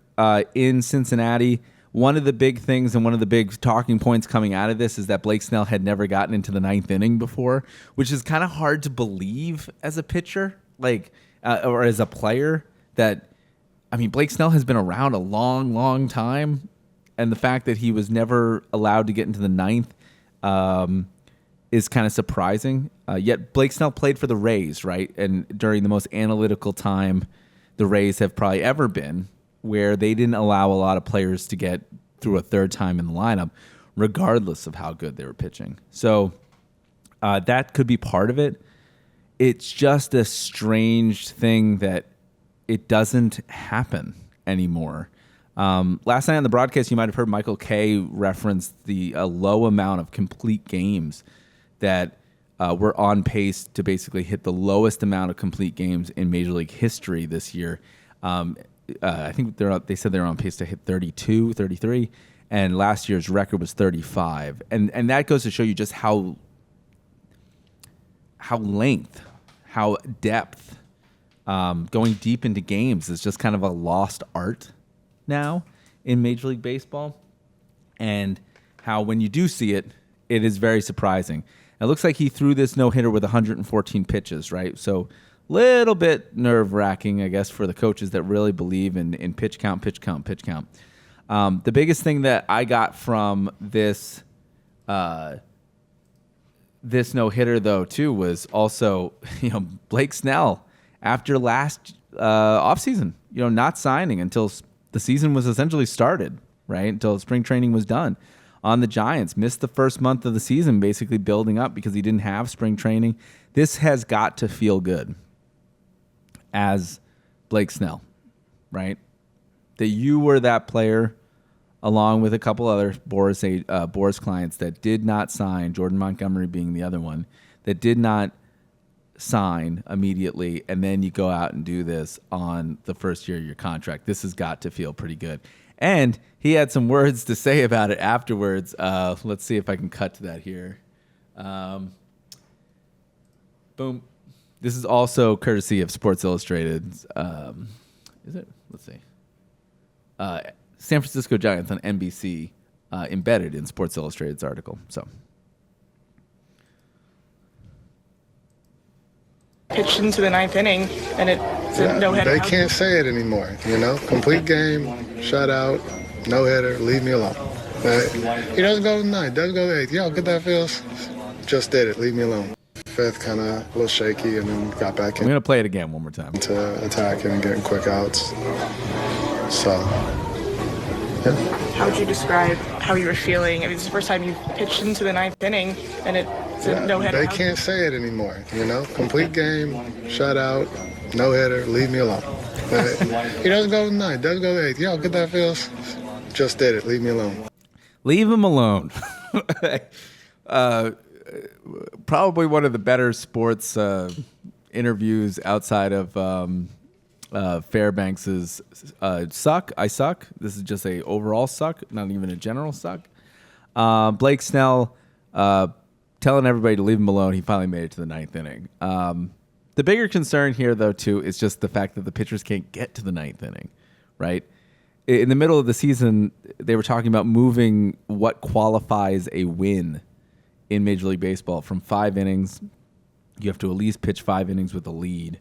in Cincinnati. One of the big things and one of the big talking points coming out of this is that Blake Snell had never gotten into the 9th inning before, which is kind of hard to believe as a pitcher, or as a player. Blake Snell has been around a long, long time, and the fact that he was never allowed to get into the 9th is kind of surprising. Yet Blake Snell played for the Rays, right? And during the most analytical time the Rays have probably ever been, where they didn't allow a lot of players to get through a third time in the lineup, regardless of how good they were pitching. So that could be part of it. It's just a strange thing that it doesn't happen anymore. Last night on the broadcast, you might have heard Michael Kay reference the low amount of complete games that were on pace to basically hit the lowest amount of complete games in Major League history this year. I think they said they're on pace to hit 32, 33, and last year's record was 35. And that goes to show you just how depth, going deep into games is just kind of a lost art now in Major League Baseball, and how when you do see it, it is very surprising. It looks like he threw this no-hitter with 114 pitches, right? So little bit nerve-wracking, I guess, for the coaches that really believe in pitch count. The biggest thing that I got from this no-hitter, though, too, was also, Blake Snell, after last offseason, not signing until the season was essentially started, right, until spring training was done. on the Giants. Missed the first month of the season, basically building up because he didn't have spring training. This has got to feel good as Blake Snell, right? That you were that player along with a couple other Boris clients that did not sign, Jordan Montgomery being the other one, that did not sign immediately, and then you go out and do this on the first year of your contract. This has got to feel pretty good. And he had some words to say about it afterwards. Let's see if I can cut to that here. Boom. This is also courtesy of Sports Illustrated. Is it? Let's see. San Francisco Giants on NBC, embedded in Sports Illustrated's article. So, pitched into the ninth inning, and it's a no-hitter. They can't say it anymore. Complete game, shutout, no-hitter, leave me alone. He doesn't go to the ninth, doesn't go to the eighth. Yo, get that feels. Just did it. Leave me alone. Fifth, kind of a little shaky, and then got back in. I'm going to play it again one more time. To attacking and getting quick outs. So, yeah. How would you describe how you were feeling? I mean, it's the first time you pitched into the ninth inning, and it's a no-hitter. They can't say it anymore. Complete game, shutout, no-hitter, leave me alone. He doesn't go to the ninth, doesn't go to the eighth. Yo, get that feels. Just did it. Leave me alone. Leave him alone. Probably one of the better sports interviews outside of Fairbanks's suck. I suck. This is just a overall suck, not even a general suck. Blake Snell telling everybody to leave him alone. He finally made it to the ninth inning. The bigger concern here, though, too, is just the fact that the pitchers can't get to the ninth inning, right? In the middle of the season, they were talking about moving what qualifies a win in Major League Baseball from 5 innings. You have to at least pitch 5 innings with a lead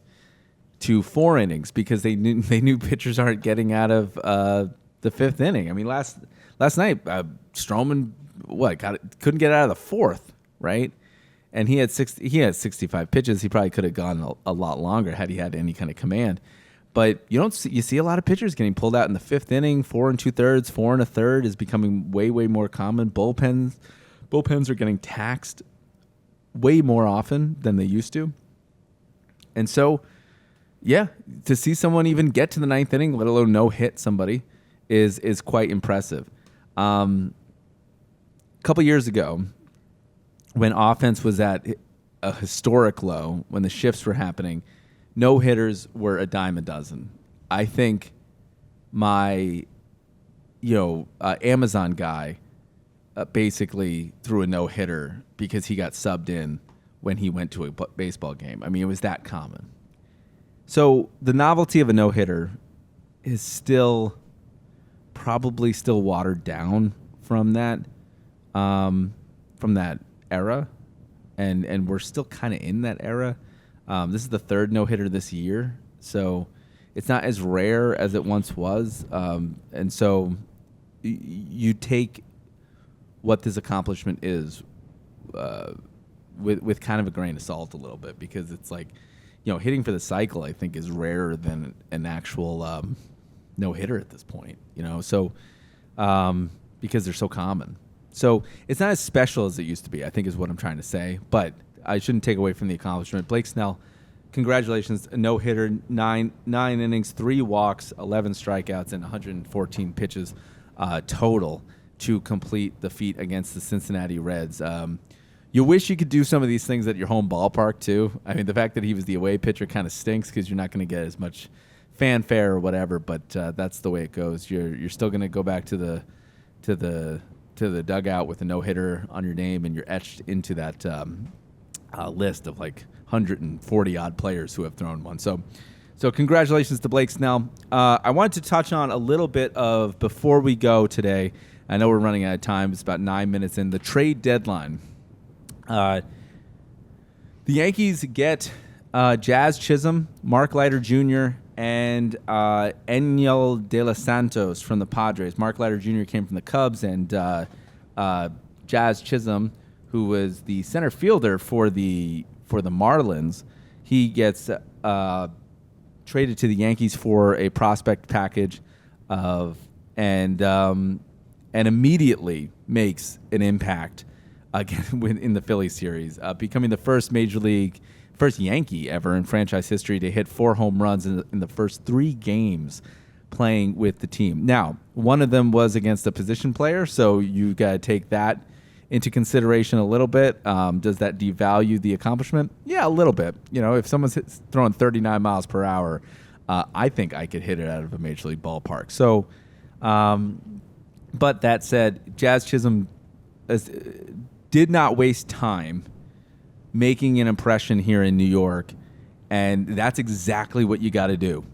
to 4 innings because they knew pitchers aren't getting out of the 5th inning. I mean, last night Stroman couldn't get out of the 4th, right? And he had 65 pitches. He probably could have gone a lot longer had he had any kind of command. But you see a lot of pitchers getting pulled out in the 5th inning. 4 2/3, 4 1/3 is becoming way more common. Bullpens are getting taxed way more often than they used to. And so, yeah, to see someone even get to the 9th inning, let alone no hit somebody, is quite impressive. A couple years ago, when offense was at a historic low, when the shifts were happening, no hitters were a dime a dozen. I think my Amazon guy basically threw a no hitter because he got subbed in when he went to a baseball game. I mean, it was that common. So the novelty of a no-hitter is probably still watered down from that era, and we're still kind of in that era. This is the 3rd no-hitter this year, so it's not as rare as it once was. And so you take what this accomplishment is with kind of a grain of salt a little bit, because it's like, hitting for the cycle, I think, is rarer than an actual no-hitter at this point, so because they're so common. So it's not as special as it used to be, I think, is what I'm trying to say, but I shouldn't take away from the accomplishment. Blake Snell, congratulations, a no-hitter, 9 innings, 3 walks, 11 strikeouts, and 114 pitches total to complete the feat against the Cincinnati Reds. You wish you could do some of these things at your home ballpark, too. I mean, the fact that he was the away pitcher kind of stinks because you're not going to get as much fanfare or whatever, but that's the way it goes. You're still going to go back to the dugout with a no-hitter on your name, and you're etched into that list of like 140-odd players who have thrown one. So congratulations to Blake Snell. I wanted to touch on a little bit of, before we go today, I know we're running out of time. It's about 9 minutes in, the trade deadline. The Yankees get Jazz Chisholm, Mark Leiter Jr., and Enyel De Los Santos from the Padres. Mark Leiter Jr. came from the Cubs, and Jazz Chisholm, who was the center fielder for the Marlins, he gets traded to the Yankees for a prospect package immediately makes an impact again in the Phillies series, becoming the first Yankee ever in franchise history to hit 4 home runs in the first 3 games playing with the team. Now, one of them was against a position player, so you got to take that into consideration a little bit. Does that devalue the accomplishment? Yeah, a little bit. If someone's throwing 39 miles per hour, I think I could hit it out of a major league ballpark. So, but that said, Jazz Chisholm did not waste time making an impression here in New York, and that's exactly what you got to do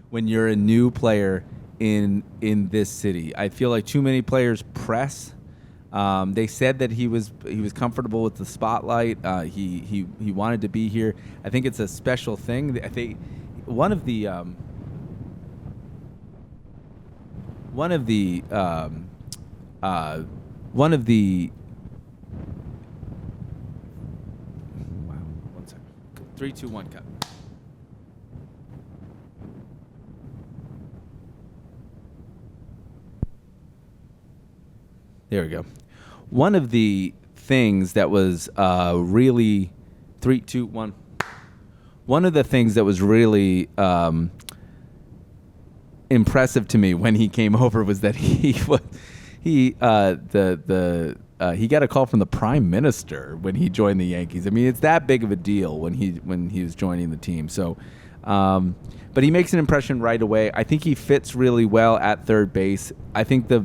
when you're a new player in this city. I feel like too many players press. They said that he was comfortable with the spotlight. He wanted to be here. I think it's a special thing. I think one of the wow, 1 second. 3, 2, 1, cut. There we go. One of the things that was really 3, 2, 1. One of the things that was really impressive to me when he came over was that he got a call from the Prime Minister when he joined the Yankees. I mean, it's that big of a deal when he was joining the team. So, but he makes an impression right away. I think he fits really well at third base. I think the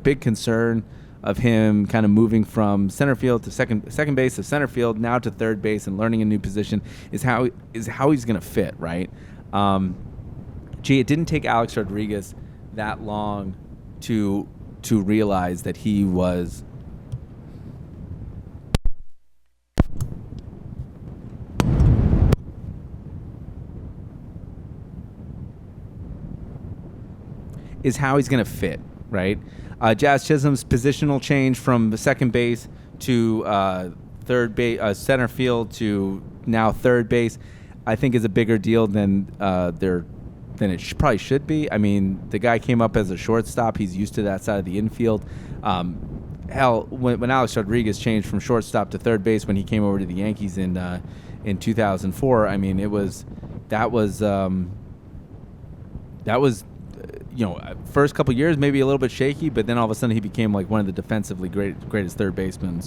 big concern of him kind of moving from center field to second base to center field, now to third base and learning a new position is how he's going to fit, right? It didn't take Alex Rodriguez that long to realize that he was how he's going to fit, right? Jazz Chisholm's positional change from the second base to third base, center field to now third base, I think is a bigger deal than it probably should be. I mean, the guy came up as a shortstop. He's used to that side of the infield. Hell, when Alex Rodriguez changed from shortstop to third base when he came over to the Yankees in 2004, I mean, that was first couple years maybe a little bit shaky, but then all of a sudden he became like one of the defensively greatest third basemen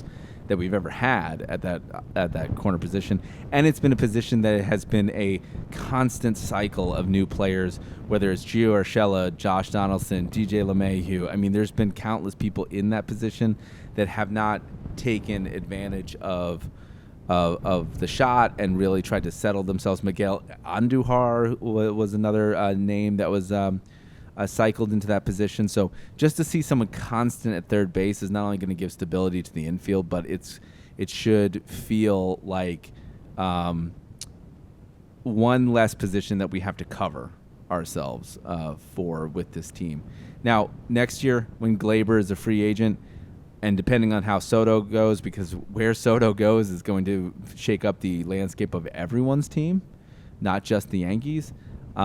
that we've ever had at that corner position. And it's been a position that has been a constant cycle of new players, whether it's Gio Urshela, Josh Donaldson, DJ LeMahieu. I mean, there's been countless people in that position that have not taken advantage of the shot and really tried to settle themselves. Miguel Andujar was another name that was cycled into that position. So just to see someone constant at third base is not only going to give stability to the infield, but it should feel like one less position that we have to cover ourselves for with this team. Now, next year when Gleyber is a free agent, and depending on how Soto goes, because where Soto goes is going to shake up the landscape of everyone's team, not just the Yankees. If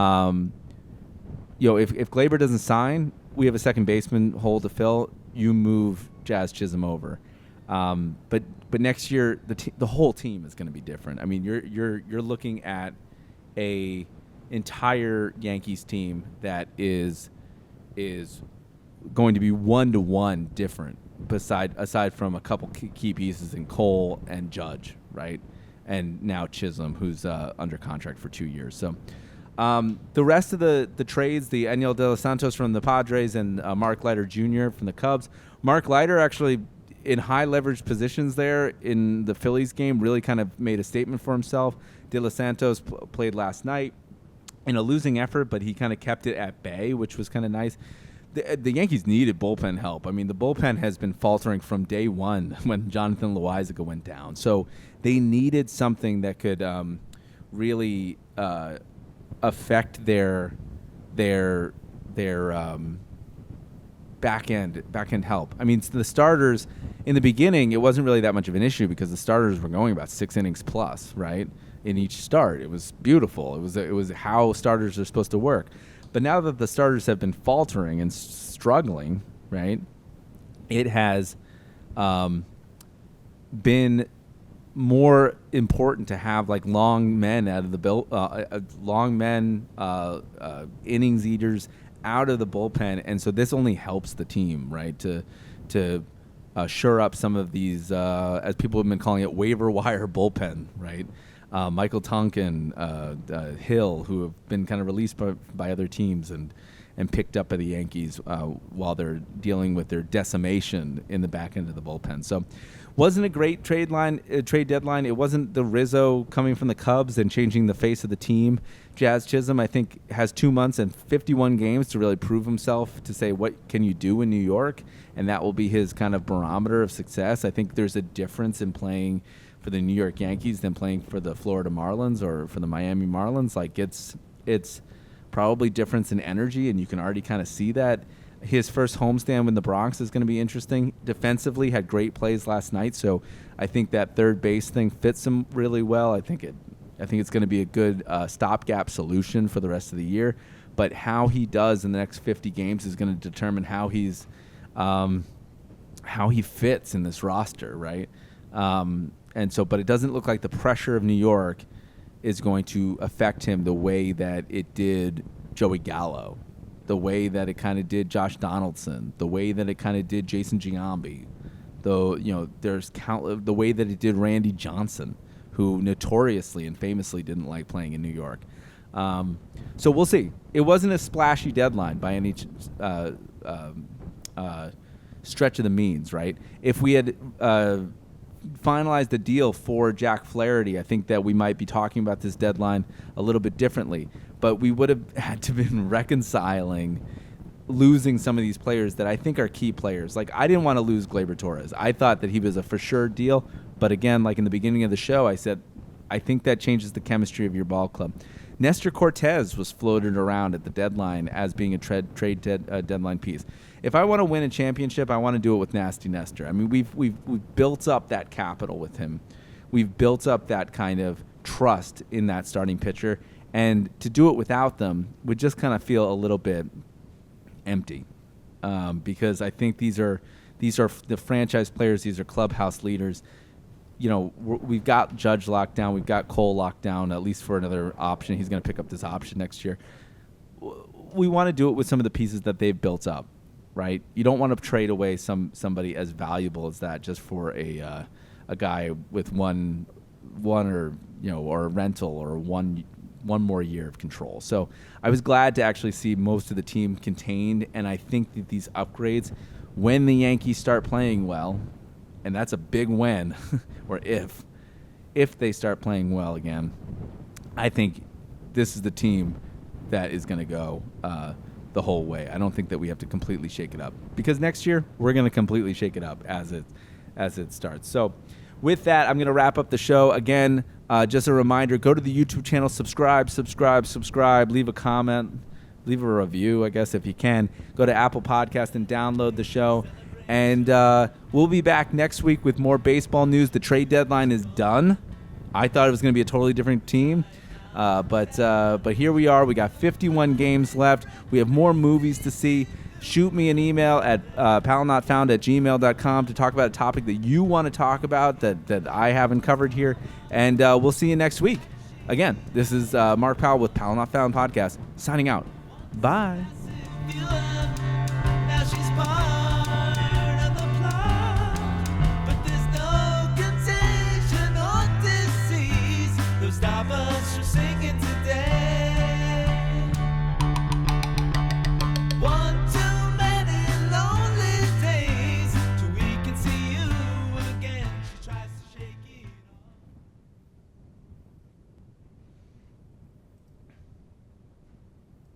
Gleyber doesn't sign, we have a second baseman hole to fill. You move Jazz Chisholm over, but next year the whole team is going to be different. I mean, you're looking at a entire Yankees team that is going to be 1-to-1 different. Aside from a couple key pieces in Cole and Judge, right, and now Chisholm, who's under contract for 2 years. So. The rest of the trades, the Eniel De Los Santos from the Padres and Mark Leiter Jr. from the Cubs. Mark Leiter actually in high leverage positions there in the Phillies game really kind of made a statement for himself. De Los Santos played last night in a losing effort, but he kind of kept it at bay, which was kind of nice. The Yankees needed bullpen help. I mean, the bullpen has been faltering from day one when Jonathan Loáisiga went down. So they needed something that could really affect their back end help. I mean, the starters in the beginning, it wasn't really that much of an issue because the starters were going about 6 innings plus, right, in each start. It was beautiful. It was how starters are supposed to work. But now that the starters have been faltering and struggling, right? It has been more important to have like long men out of the innings eaters out of the bullpen, and so this only helps the team, right? To shore up some of these, as people have been calling it, waiver wire bullpen, right? Michael Tonkin, Hill, who have been kind of released by other teams and picked up by the Yankees while they're dealing with their decimation in the back end of the bullpen. So wasn't a great trade deadline. It wasn't the Rizzo coming from the Cubs and changing the face of the team. Jazz Chisholm, I think, has 2 months and 51 games to really prove himself, to say what can you do in New York, and that will be his kind of barometer of success. I think there's a difference in playing for the New York Yankees than playing for the Florida Marlins or for the Miami Marlins. Like it's probably difference in energy, and you can already kind of see that. His first homestand with the Bronx is going to be interesting. Defensively, had great plays last night, so I think that third base thing fits him really well. I think it's going to be a good stopgap solution for the rest of the year. But how he does in the next 50 games is going to determine how he fits in this roster, right? But it doesn't look like the pressure of New York is going to affect him the way that it did Joey Gallo, the way that it kind of did Josh Donaldson, the way that it kind of did Jason Giambi, the way that it did Randy Johnson, who notoriously and famously didn't like playing in New York. So we'll see. It wasn't a splashy deadline by any stretch of the means, right? If we had finalized the deal for Jack Flaherty, I think that we might be talking about this deadline a little bit differently. But we would have had to been reconciling losing some of these players that I think are key players. Like, I didn't want to lose Gleyber Torres. I thought that he was a for sure deal. But again, like in the beginning of the show, I said, I think that changes the chemistry of your ball club. Nestor Cortez was floated around at the deadline as being a trade deadline piece. If I want to win a championship, I want to do it with Nasty Nestor. I mean, we've built up that capital with him. We've built up that kind of trust in that starting pitcher, and to do it without them would just kind of feel a little bit empty, because I think these are the franchise players. These are clubhouse leaders. You know, we've got Judge locked down. We've got Cole locked down, at least for another option. He's going to pick up this option next year. We want to do it with some of the pieces that they've built up, right? You don't want to trade away somebody as valuable as that just for a guy with one or or a rental or one more year of control. So I was glad to actually see most of the team contained, and I think that these upgrades, when the Yankees start playing well, and that's a big when, or if they start playing well again, I think this is the team that is going to go the whole way. I don't think that we have to completely shake it up, because next year we're going to completely shake it up as it starts. So with that, I'm going to wrap up the show. Again, just a reminder, go to the YouTube channel, subscribe, leave a comment, leave a review, I guess, if you can. Go to Apple Podcast and download the show. And we'll be back next week with more baseball news. The trade deadline is done. I thought it was going to be a totally different team. But here we are. We got 51 games left. We have more movies to see. Shoot me an email at palnotfound@gmail.com to talk about a topic that you want to talk about that I haven't covered here. And we'll see you next week. Again, this is Mark Powell with Powell Not Found Podcast, signing out. Bye.